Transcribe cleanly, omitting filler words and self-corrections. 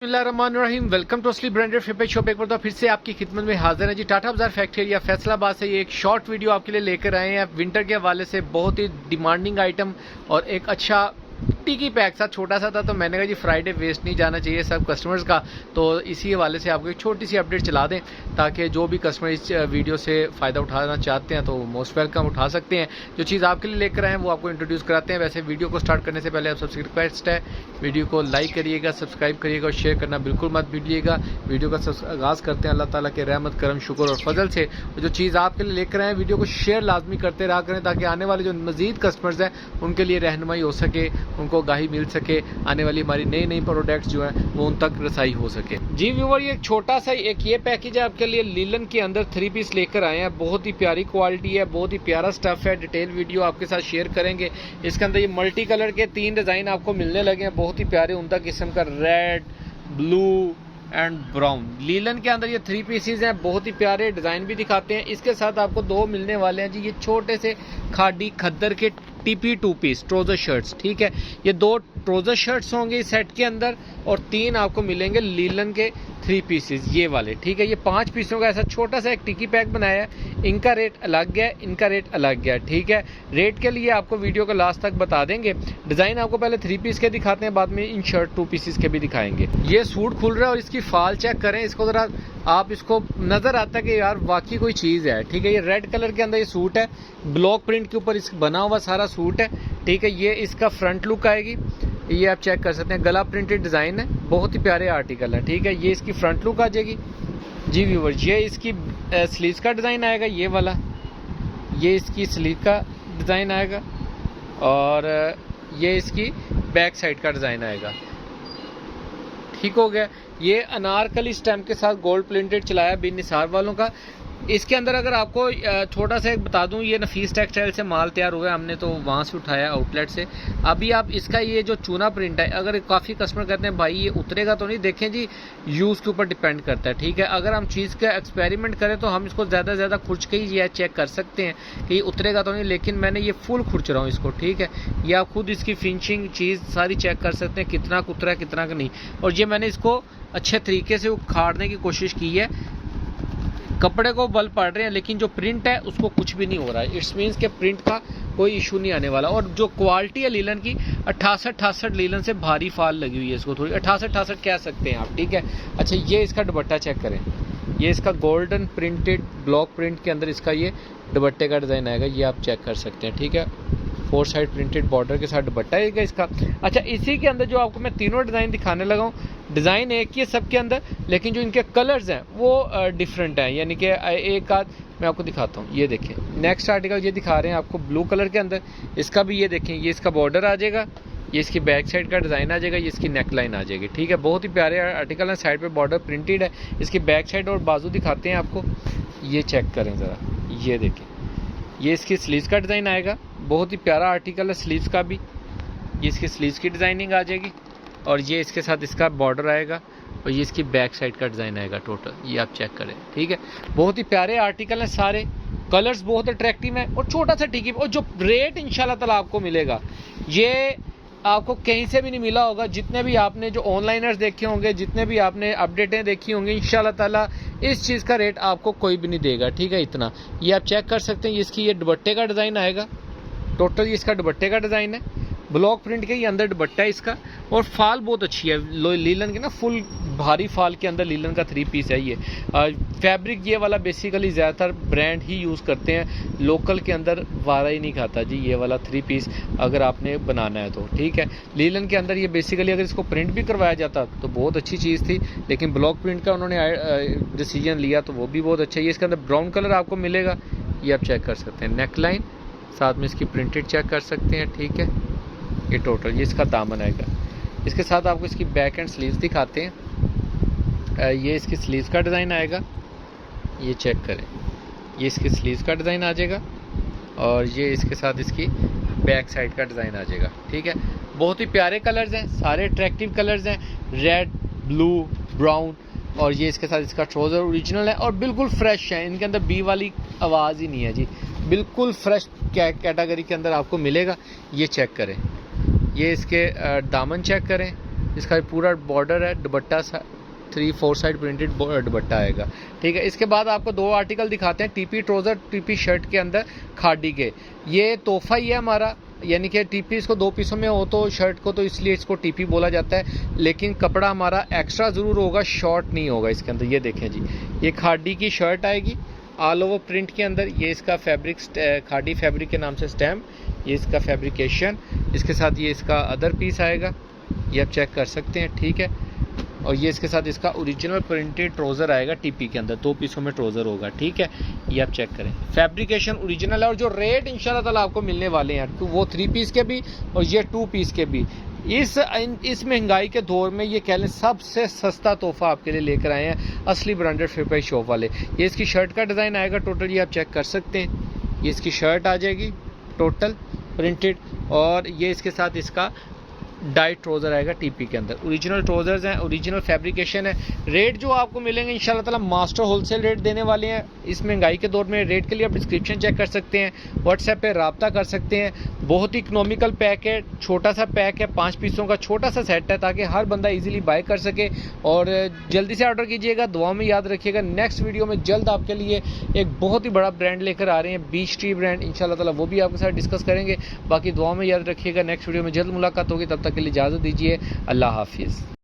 बिस्मिल्लाहिर्रहमानिर्रहीम। Welcome to असली branded feedback shop. एक बार तो फिर से आपकी खिदमत में हाजिर है जी। टाटा बाजार फैक्ट्री एरिया फैसलाबाद से ये एक शॉर्ट वीडियो आपके लिए लेकर आए हैं। विंटर के हवाले से बहुत ही डिमांडिंग आइटम और एक अच्छा टिकी पैक था, छोटा सा था, तो मैंने कहा जी फ्राइडे वेस्ट नहीं जाना चाहिए सब कस्टमर्स का, तो इसी हवाले से आपको एक छोटी सी अपडेट चला दें ताकि जो भी कस्टमर इस वीडियो से फ़ायदा उठाना चाहते हैं तो मोस्ट वेलकम उठा सकते हैं। जो चीज़ आपके लिए लेकर आए हैं वो आपको इंट्रोड्यूस कराते हैं। वैसे वीडियो को स्टार्ट करने से पहले आप सबसे रिक्वेस्ट है, वीडियो को लाइक करिएगा, सब्सक्राइब करिएगा और शेयर करना बिल्कुल मत भूलिएगा। वीडियो का आगाज़ करते हैं अल्लाह ताला के रहमत करम शुक्र और फजल से। जो चीज़ आपके लिए लेकर आए हैं वीडियो को शेयर लाजमी करते रहा करें ताकि आने वाले जो मज़ीद कस्टमर्स हैं उनके लिए रहनुमाई हो सके, उनको गाही मिल सके, आने वाली हमारी नई नई प्रोडक्ट्स जो हैं वो उन तक रसाई हो सके। जी व्यूवर, ये एक छोटा सा एक ये पैकेज है आपके लिए लीलन के अंदर 3 पीस लेकर आए हैं। बहुत ही प्यारी क्वालिटी है, बहुत ही प्यारा स्टफ है। डिटेल वीडियो आपके साथ शेयर करेंगे। इसके अंदर ये मल्टी कलर के 3 डिज़ाइन आपको मिलने लगे हैं, बहुत ही प्यारे उमदा किस्म का, रेड, ब्लू एंड ब्राउन। लीलन के अंदर ये 3 पीसीज हैं, बहुत ही प्यारे डिज़ाइन भी दिखाते हैं। इसके साथ आपको 2 मिलने वाले हैं जी, ये छोटे से खादी खद्दर के टीपी 2 पीस ट्रोज़र शर्ट्स। ठीक है, ये 2 ट्रोज़र शर्ट्स होंगे इस सेट के अंदर और 3 आपको मिलेंगे लीलन के 3 पीसेस ये वाले। ठीक है, ये 5 पीसों का ऐसा छोटा सा एक टिकी पैक बनाया है। इनका रेट अलग है, इनका रेट अलग है। ठीक है, रेट के लिए आपको वीडियो को लास्ट तक बता देंगे। डिज़ाइन आपको पहले 3 पीस के दिखाते हैं, बाद में इन शर्ट 2 पीसेस के भी दिखाएंगे। ये सूट खुल रहा है और इसकी फाल चेक करें, इसको ज़रा आप इसको नज़र आता है कि यार वाकई कोई चीज़ है। ठीक है, ये रेड कलर के अंदर ये सूट है, ब्लॉक प्रिंट के ऊपर इस बना हुआ सारा सूट है। ठीक है, ये इसका फ्रंट लुक आएगी, ये आप चेक कर सकते हैं, गला प्रिंटेड डिज़ाइन है, बहुत ही प्यारे आर्टिकल है। ठीक है, ये इसकी फ्रंट लुक आ जाएगी जी व्यूवर। ये इसकी स्लीव्स का डिज़ाइन आएगा, ये वाला, ये इसकी स्लीव का डिज़ाइन आएगा और ये इसकी बैक साइड का डिज़ाइन आएगा। ठीक हो गया। ये अनारकली स्टैम्प के साथ गोल्ड प्रिंटेड चलाया बिन निसार वालों का। इसके अंदर अगर आपको छोटा सा एक बता दूं, ये नफीस टेक्सटाइल से माल तैयार हुआ है, हमने तो वहाँ से उठाया आउटलेट से। अभी आप इसका ये जो चूना प्रिंट है, अगर काफ़ी कस्टमर कहते हैं भाई ये उतरेगा तो नहीं, देखें जी यूज़ के ऊपर डिपेंड करता है। ठीक है, अगर हम चीज़ का एक्सपेरिमेंट करें तो हम इसको ज़्यादा से ज़्यादा खुर्च के ही चेक कर सकते हैं कि ये उतरेगा तो नहीं, लेकिन मैंने ये फुल खुर्च रहा हूँ इसको। ठीक है, ये आप खुद इसकी फिनिशिंग चीज़ सारी चेक कर सकते हैं, कितना उतरा है कितना का नहीं। और ये मैंने इसको अच्छे तरीके से उखाड़ने की कोशिश की है। कपड़े को बल पड़ रहे हैं लेकिन जो प्रिंट है उसको कुछ भी नहीं हो रहा है। इट्स मीन्स के प्रिंट का कोई इशू नहीं आने वाला। और जो क्वालिटी है लीलन की, 68 लीलन से भारी फाल लगी हुई है इसको, थोड़ी 68 कह सकते हैं आप। ठीक है, अच्छा ये इसका दुपट्टा चेक करें, ये इसका गोल्डन प्रिंटेड ब्लॉक प्रिंट के अंदर इसका ये दुपट्टे का डिज़ाइन आएगा, ये आप चेक कर सकते हैं। ठीक है, 4 साइड प्रिंटेड बॉर्डर के साथ दुपट्टा आएगा इसका। अच्छा, इसी के अंदर जो आपको मैं तीनों डिज़ाइन दिखाने लगा हूँ, डिज़ाइन एक ही है सबके अंदर, लेकिन जो इनके कलर्स हैं वो डिफरेंट हैं। यानी कि एक आध मैं आपको दिखाता हूँ, ये देखें नेक्स्ट आर्टिकल ये दिखा रहे हैं आपको ब्लू कलर के अंदर। इसका भी ये देखें, ये इसका बॉर्डर आ जाएगा, ये इसकी बैक साइड का डिज़ाइन आ जाएगा, ये इसकी नेक लाइन आ जाएगी। ठीक है, बहुत ही प्यारे आर्टिकल है, साइड पे बॉर्डर प्रिंटेड है। इसकी बैक साइड और बाजू दिखाते हैं आपको, ये चेक करें ज़रा, ये देखें, ये इसकी स्लीव्स का डिज़ाइन आएगा, बहुत ही प्यारा आर्टिकल है स्लीव्स का भी। ये इसकी स्लीव्स की डिज़ाइनिंग आ जाएगी और ये इसके साथ इसका बॉर्डर आएगा और ये इसकी बैक साइड का डिज़ाइन आएगा टोटल, ये आप चेक करें। ठीक है, बहुत ही प्यारे आर्टिकल हैं सारे, कलर्स बहुत अट्रैक्टिव हैं और छोटा सा टिकी। और जो रेट इंशाल्लाह ताला आपको मिलेगा ये आपको कहीं से भी नहीं मिला होगा। जितने भी आपने जो ऑनलाइनर्स देखे होंगे, जितने भी आपने अपडेटें देखी होंगी, इंशाल्लाह ताला इस चीज़ का रेट आपको कोई भी नहीं देगा। ठीक है, इतना ये आप चेक कर सकते हैं। इसकी ये दुपट्टे का डिज़ाइन आएगा, टोटल ये इसका दुपट्टे का डिज़ाइन है, ब्लॉक प्रिंट के ये अंदर दुपट्टा है इसका। और फाल बहुत अच्छी है लीलन की ना, फुल भारी फाल के अंदर लीलन का 3 पीस है ये। फैब्रिक ये वाला बेसिकली ज़्यादातर ब्रांड ही यूज़ करते हैं, लोकल के अंदर वारा ही नहीं खाता जी ये वाला 3 पीस अगर आपने बनाना है तो। ठीक है, लीलन के अंदर ये बेसिकली अगर इसको प्रिंट भी करवाया जाता तो बहुत अच्छी चीज़ थी, लेकिन ब्लॉक प्रिंट का उन्होंने डिसीजन लिया तो वो भी बहुत अच्छा है। ये इसके अंदर ब्राउन कलर आपको मिलेगा, ये आप चेक कर सकते हैं, नेक लाइन साथ में इसकी प्रिंटेड चेक कर सकते हैं। ठीक है, ये टोटल ये इसका दामन आएगा। इसके साथ आपको इसकी बैक एंड स्लीव्स दिखाते हैं। ये इसकी स्लीव्स का डिज़ाइन आएगा, ये चेक करें, ये इसकी स्लीव्स का डिज़ाइन आ जाएगा और ये इसके साथ इसकी बैक साइड का डिज़ाइन आ जाएगा। ठीक है, बहुत ही प्यारे कलर्स हैं, सारे अट्रैक्टिव कलर्स हैं, रेड, ब्लू, ब्राउन। और ये इसके साथ इसका ट्राउज़र ओरिजिनल है और बिल्कुल फ्रेश है, इनके अंदर बी वाली आवाज़ ही नहीं है जी, बिल्कुल फ्रेश कैटेगरी के अंदर आपको मिलेगा। ये चेक करें, ये इसके दामन चेक करें, इसका पूरा बॉर्डर है, दुपट्टा 3-4 साइड प्रिंटेड दुपट्टा आएगा। ठीक है, इसके बाद आपको 2 आर्टिकल दिखाते हैं टीपी ट्राउज़र टीपी शर्ट के अंदर खादी के। ये तोहफा ही है हमारा, यानी कि टीपी इसको 2 पीसों में हो तो शर्ट को, तो इसलिए इसको टीपी बोला जाता है, लेकिन कपड़ा हमारा एक्स्ट्रा ज़रूर होगा, शॉर्ट नहीं होगा इसके अंदर। ये देखें जी, ये खादी की शर्ट आएगी ऑल ओवर प्रिंट के अंदर। ये इसका फैब्रिक खादी फैब्रिक के नाम से स्टैम्प, ये इसका फैब्रिकेशन, इसके साथ ये इसका अदर पीस आएगा, ये आप चेक कर सकते हैं। ठीक है, और ये इसके साथ इसका ओरिजिनल प्रिंटेड ट्राउज़र आएगा टीपी के अंदर, 2 पीसों में ट्राउज़र होगा। ठीक है, ये आप चेक करें, फैब्रिकेशन ओरिजिनल है। और जो रेट इंशाल्लाह ताला आपको मिलने वाले हैं वो 3 पीस के भी और ये 2 पीस के भी, इस महंगाई के दौर में ये कह लें सबसे सस्ता तोहफा आपके लिए लेकर आए हैं असली ब्रांडेड फिर शॉप वाले। ये इसकी शर्ट का डिज़ाइन आएगा टोटल, ये आप चेक कर सकते हैं। ये इसकी शर्ट आ जाएगी टोटल प्रिंटेड, और ये इसके साथ इसका डाइट ट्राउज़र आएगा टीपी के अंदर। ओरिजिनल ट्राउज़र्स हैं, ओरिजिनल फैब्रिकेशन है। रेट जो आपको मिलेंगे इंशाल्लाह ताला मास्टर होलसेल रेट देने वाले हैं इस महंगाई के दौर में। रेट के लिए आप डिस्क्रिप्शन चेक कर सकते हैं, व्हाट्सएप पे रब्ता कर सकते हैं। बहुत ही इकोनॉमिकल पैक है, छोटा सा पैक है, 5 पीसों का छोटा सा सेट है, ताकि हर बंदा इजीली बाय कर सके। और जल्दी से ऑर्डर कीजिएगा, दुआ में याद रखिएगा। नेक्स्ट वीडियो में जल्द आपके लिए एक बहुत ही बड़ा ब्रांड लेकर आ रहे हैं, बीच ट्री ब्रांड, इंशाल्लाह ताला वो भी आपके साथ डिस्कस करेंगे। बाकी दुआ में याद रखिएगा, नेक्स्ट वीडियो में जल्द मुलाकात होगी, तब तक के लिए इजाज़त दीजिए, अल्लाह हाफिज़।